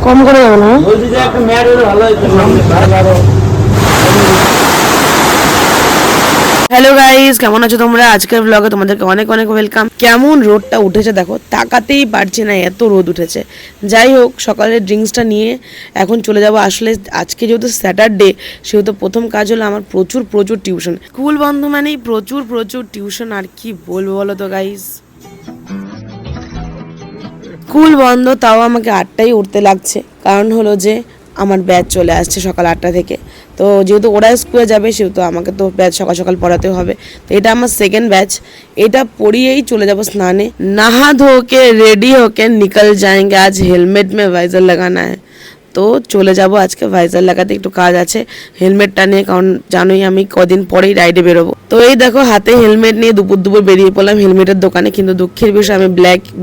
কম করে যাবে না? বলছি যে একটা ম্যাট হলে ভালো হতো সামনে ভালো। হ্যালো গাইস, কেমন আছো তোমরা? আজকের ব্লগে তোমাদেরকে অনেক অনেক ওয়েলকাম। কেমন রোদটা উঠেছে দেখো, তাকাতেই পারছি না, এত রোদ উঠেছে। যাই হোক, সকালের ড্রিঙ্কসটা নিয়ে এখন চলে যাব। আসলে আজকে যেহেতু স্যাটারডে, সেহেতু প্রথম কাজ হলো আমার প্রচুর প্রচুর টিউশন। স্কুল বন্ধ মানেই প্রচুর প্রচুর টিউশন, আর কি বলবো বলো তো গাইস। স্কুল বন্ধ, তাও আমাকে 8টায় উঠতে লাগছে, কারণ হলো যে আমার ব্যাচ চলে আসছে সকাল 8টা থেকে। তো যেহেতু ওরা স্কুলে যাবে, সেহেতু আমাকে তো ব্যাচ সকাল সকাল পড়াতে হবে। তো এটা আমার সেকেন্ড ব্যাচ, এটা পড়িয়েই চলে যাব স্নানে। नहा धो के रेडी होके निकल जाएंगे, आज हेलमेट में वाइजर लगाना है। তো চলে যাব আজকে ভাইজার লাগাতে, একটু কাজ আছে হেলমেটটা নিয়ে, কারণ জানোই আমি কদিন পরেই রাইডে বেরোবো। তো এই দেখো হাতে হেলমেট নিয়ে দুপুর দুপুর বেরিয়ে পড়লাম হেলমেটের দোকানে, কিন্তু দুঃখের বিষয় আমি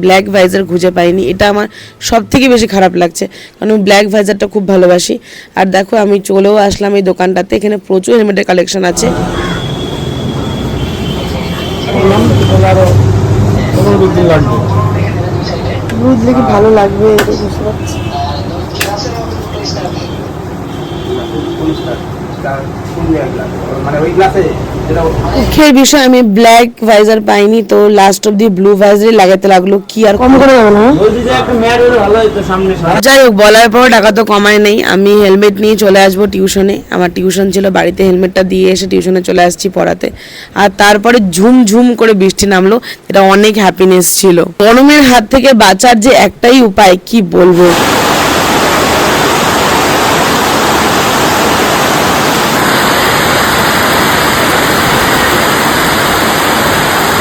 ব্ল্যাক ভাইজার খুঁজে পাইনি। এটা আমার সব থেকে বেশি খারাপ লাগছে, কারণ আমি ব্ল্যাক ভাইজারটা খুব ভালোবাসি। আর দেখো আমি চলেও আসলাম এই দোকানটাতে, এখানে প্রচুর হেলমেটের কালেকশন আছে। বুঝলে কি ভালো লাগবে বুঝতে পারছি। দুঃখের বিষয় আমি ব্ল্যাক ভাইজার পাইনি, তো লাস্ট অব্দি ব্লু ভাইজারই লাগাতে লাগলো। কি আর কম করে যাবে না? বলছি যে একটা ম্যাট হলে ভালো হতো সামনে। যাই হোক, বলার পর টাকা তো কমায় নেই, আমি হেলমেট নিয়ে চলে আসবো টিউশনে। আমার টিউশন ছিল বাড়িতে, হেলমেটটা দিয়ে এসে টিউশনে চলে আসছি পড়াতে। আর তারপরে ঝুম ঝুম করে বৃষ্টি নামলো, এটা অনেক হ্যাপিনেস ছিল। গরমের হাত থেকে বাঁচার যে একটাই উপায়, কি বলবো।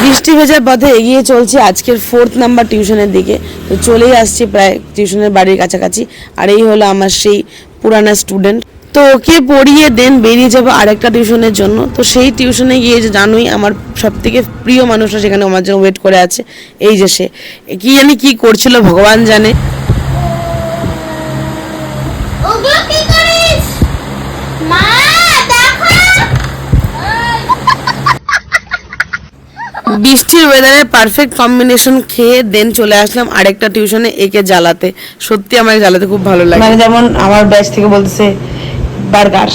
বৃষ্টি ভেজার পথে এগিয়ে চলছি আজকের 4th নাম্বার টিউশনের দিকে। তো চলেই আসছি প্রায় টিউশনের বাড়ির কাছাকাছি। আর এই হলো আমার সেই পুরানা স্টুডেন্ট। তো ওকে পড়িয়ে দেন বেরিয়ে যাবো আরেকটা টিউশনের জন্য। তো সেই টিউশনে গিয়ে যে জানোই আমার সব থেকে প্রিয় মানুষরা সেখানে আমার জন্য ওয়েট করে আছে। এই যে সে কি জানি কি করছিল ভগবান জানে। বৃষ্টির ওয়েদারে পারফেক্ট কম্বিনেশন খেয়ে দেন চলে আসলাম আরেকটা টিউশনে, একে জ্বালাতে। সত্যি আমার জ্বালাতে খুব ভালো লাগে, মানে যেমন আমার ব্যাচ থেকে বলতেছে বার্গার।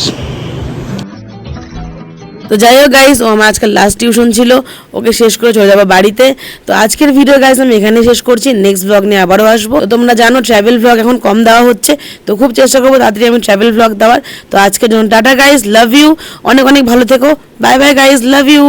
তো যাই হোক গাইস, ও আমার আজকাল লাস্ট টিউশন ছিল, ওকে শেষ করে চলে যাবো বাড়িতে। তো আজকের ভিডিও গাইস আমি এখানেই শেষ করছি, নেক্সট ব্লগ নিয়ে আবারও আসবো। তো তোমরা জানো ট্রাভেল ব্লগ এখন কম দেওয়া হচ্ছে, তো খুব চেষ্টা করবো তাড়াতাড়ি আমি ট্রাভেল ব্লগ দেওয়ার। তো আজকের জন্য টাটা গাইস, লাভ ইউ, অনেক অনেক ভালো থেকো, bye bye guys, love you.